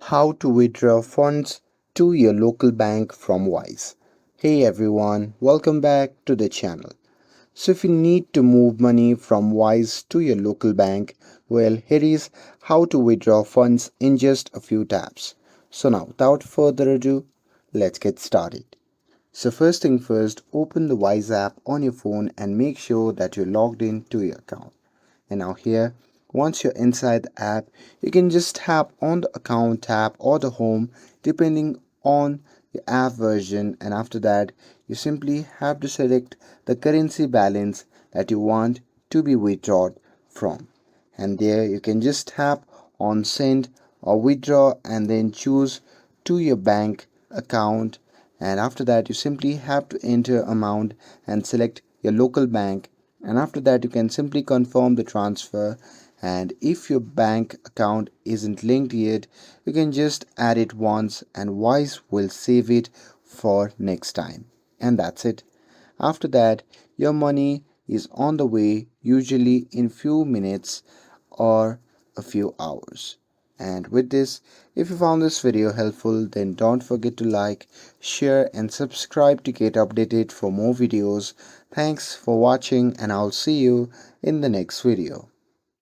How to withdraw funds to your local bank from Wise. Hey everyone, welcome back to the channel. So if you need to move money from Wise to your local bank, well, here is how to withdraw funds in just a few taps. So now without further ado, let's get started. So first thing first, open the Wise app on your phone and make sure that you're logged in to your account. And now here, once you're inside the app, you can just tap on the account tab or the home depending on the app version, and after that you simply have to select the currency balance that you want to be withdrawn from. And there you can just tap on send or withdraw and then choose to your bank account, and after that you simply have to enter amount and select your local bank, and after that you can simply confirm the transfer. And if your bank account isn't linked yet, you can just add it once and Wise will save it for next time, and that's it. After that your money is on the way, usually in few minutes or a few hours. And with this, if you found this video helpful, then don't forget to like, share and subscribe to get updated for more videos. Thanks for watching and I'll see you in the next video.